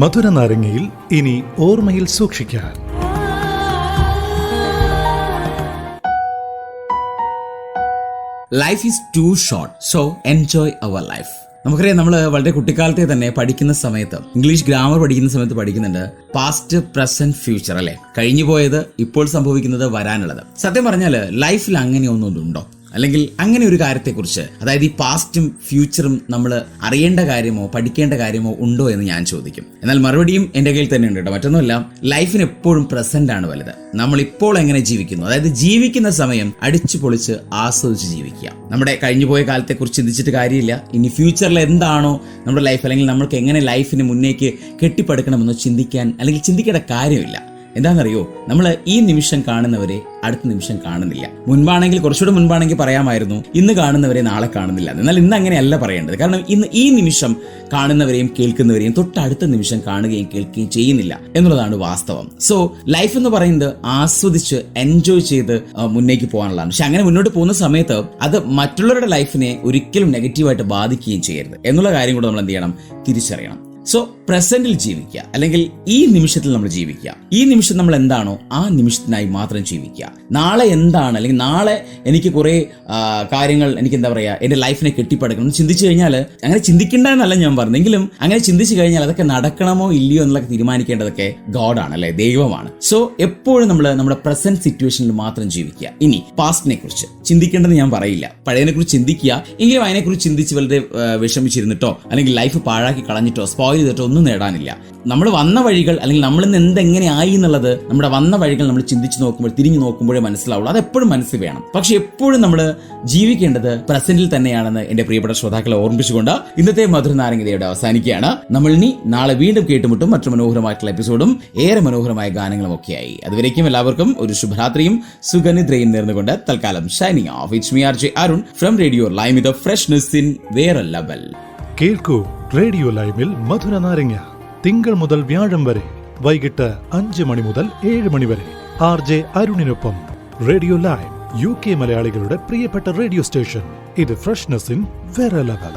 മധുര നാരങ്ങയിൽ ഇനി ഓർമ്മയിൽ സൂക്ഷിക്കാൻ. Life is too short, so enjoy our life. നമുക്കറിയാം, നമ്മൾ വളരെ കുട്ടിക്കാലത്തെ തന്നെ പഠിക്കുന്ന സമയത്ത് ഇംഗ്ലീഷ് ഗ്രാമർ പഠിക്കുന്ന സമയത്ത് പഠിക്കുന്നുണ്ട് പാസ്റ്റ്, പ്രസന്റ്, ഫ്യൂച്ചർ അല്ലെ. കഴിഞ്ഞു പോയത്, ഇപ്പോൾ സംഭവിക്കുന്നത്, വരാനുള്ളത്. സത്യം പറഞ്ഞാൽ ലൈഫിൽ അങ്ങനെ ഒന്നുണ്ടോ? അല്ലെങ്കിൽ അങ്ങനെ ഒരു കാര്യത്തെക്കുറിച്ച്, അതായത് ഈ പാസ്റ്റും ഫ്യൂച്ചറും നമ്മൾ അറിയേണ്ട കാര്യമോ പഠിക്കേണ്ട കാര്യമോ ഉണ്ടോ എന്ന് ഞാൻ ചോദിക്കും. എന്നാൽ മറുപടിയും എൻ്റെ കയ്യിൽ തന്നെ ഉണ്ട് കേട്ടോ. മറ്റൊന്നുമല്ല, ലൈഫിന് എപ്പോഴും പ്രസന്റ് ആണ് വലുത്. നമ്മൾ ഇപ്പോൾ എങ്ങനെ ജീവിക്കുന്നു, അതായത് ജീവിക്കുന്ന സമയം അടിച്ചു പൊളിച്ച് ആസ്വദിച്ച് ജീവിക്കുക. നമ്മുടെ കഴിഞ്ഞുപോയ കാലത്തെക്കുറിച്ച് ചിന്തിച്ചിട്ട് കാര്യമില്ല. ഇനി ഫ്യൂച്ചറിൽ എന്താണോ നമ്മുടെ ലൈഫ്, അല്ലെങ്കിൽ നമ്മൾക്ക് എങ്ങനെ ലൈഫിന് മുന്നേക്ക് കെട്ടിപ്പടുക്കണമെന്നോ ചിന്തിക്കാൻ അല്ലെങ്കിൽ ചിന്തിക്കേണ്ട കാര്യമില്ല. എന്താണെന്നറിയോ, നമ്മൾ ഈ നിമിഷം കാണുന്നവരെ അടുത്ത നിമിഷം കാണുന്നില്ല. മുൻപാണെങ്കിൽ, കുറച്ചുകൂടെ മുൻപാണെങ്കിൽ പറയാമായിരുന്നു ഇന്ന് കാണുന്നവരെ നാളെ കാണുന്നില്ല. എന്നാൽ ഇന്ന് അങ്ങനെയല്ല പറയേണ്ടത്. കാരണം ഇന്ന് ഈ നിമിഷം കാണുന്നവരെയും കേൾക്കുന്നവരെയും തൊട്ടടുത്ത നിമിഷം കാണുകയും കേൾക്കുകയും ചെയ്യുന്നില്ല എന്നുള്ളതാണ് വാസ്തവം. സോ ലൈഫ് എന്ന് പറയുന്നത് ആസ്വദിച്ച് എൻജോയ് ചെയ്ത് മുന്നേക്ക് പോകാനുള്ളതാണ്. പക്ഷെ അങ്ങനെ മുന്നോട്ട് പോകുന്ന സമയത്ത് അത് മറ്റുള്ളവരുടെ ലൈഫിനെ ഒരിക്കലും നെഗറ്റീവായിട്ട് ബാധിക്കുകയും ചെയ്യരുത് എന്നുള്ള കാര്യം കൂടെ നമ്മൾ എന്ത് ചെയ്യണം, തിരിച്ചറിയണം. സോ പ്രസന്റിൽ ജീവിക്കുക, അല്ലെങ്കിൽ ഈ നിമിഷത്തിൽ നമ്മൾ ജീവിക്കുക. ഈ നിമിഷം നമ്മൾ എന്താണോ ആ നിമിഷത്തിനായി മാത്രം ജീവിക്കുക. നാളെ എന്താണ്, അല്ലെങ്കിൽ നാളെ എനിക്ക് കുറേ കാര്യങ്ങൾ, എനിക്ക് എന്താ പറയുക, എൻ്റെ ലൈഫിനെ കെട്ടിപ്പടുക്കണം ചിന്തിച്ചു കഴിഞ്ഞാൽ, അങ്ങനെ ചിന്തിക്കേണ്ട എന്നല്ല ഞാൻ പറഞ്ഞെങ്കിലും, അങ്ങനെ ചിന്തിച്ചു കഴിഞ്ഞാൽ അതൊക്കെ നടക്കണമോ ഇല്ലയോ എന്നുള്ളത് തീരുമാനിക്കേണ്ടതൊക്കെ ഗോഡാണ്, അല്ലെ, ദൈവമാണ്. സോ എപ്പോഴും നമ്മൾ നമ്മുടെ പ്രസന്റ് സിറ്റുവേഷനിൽ മാത്രം ജീവിക്കുക. ഇനി പാസ്റ്റിനെ കുറിച്ച് ചിന്തിക്കേണ്ടെന്ന് ഞാൻ പറയില്ല. പഴയതിനെ കുറിച്ച് ചിന്തിക്കുക, എങ്കിലും അതിനെക്കുറിച്ച് ചിന്തിച്ച് വളരെ വിഷമിച്ചിരുന്നിട്ടോ അല്ലെങ്കിൽ ലൈഫ് പാഴാക്കി കളഞ്ഞിട്ടോ സ്പോയിൽ ചെയ്തിട്ടോ ഒന്നും നേടാനില്ല. നമ്മൾ വന്ന വഴികൾ, അല്ലെങ്കിൽ നമ്മൾ ഇന്ന് എന്തെങ്ങനെ ആയി എന്നുള്ളത്, നമ്മുടെ വന്ന വഴികൾ നമ്മൾ ചിന്തിച്ച് നോക്കുമ്പോൾ, തിരിഞ്ഞു നോക്കുമ്പോഴേ മനസ്സിലാവുള്ളൂ. അതെപ്പോഴും മനസ്സിൽ വേണം. പക്ഷെ എപ്പോഴും നമ്മൾ ജീവിക്കേണ്ടത് പ്രസന്റിൽ തന്നെയാണെന്ന് എന്റെ പ്രിയപ്പെട്ട ശ്രോതാക്കളെ ഓർമ്മിച്ചുകൊണ്ട് ഇന്നത്തെ മധുര നാരങ്ങതയുടെ അവസാനിക്കുകയാണ്. നമ്മൾ ഇനി നാളെ വീണ്ടും കേട്ടുമുട്ടും. മറ്റു മനോഹരമായിട്ടുള്ള എപ്പിസോഡും ഏറെ മനോഹരമായ ഗാനങ്ങളും ഒക്കെയായി. അതുവരേക്കും എല്ലാവർക്കും ഒരു ശുഭരാത്രിയും സുഖനിദ്രയും നേർന്നുകൊണ്ട് തൽക്കാലം shining of. It's me RJ Arun from radio live with freshness in വേറെ ലെവൽ. കേൾക്കൂ റേഡിയോ ലൈവിൽ മധുര നാരങ്ങ തിങ്കൾ മുതൽ വ്യാഴം വരെ വൈകിട്ട് 5 മണി മുതൽ 7 മണി വരെ RJ അരുണിനൊപ്പം. റേഡിയോ ലൈവ് UK മലയാളികളുടെ പ്രിയപ്പെട്ട റേഡിയോ സ്റ്റേഷൻ. ഇത് ഫ്രഷ്നെസ് ഇൻ വേറെ ലെവൽ.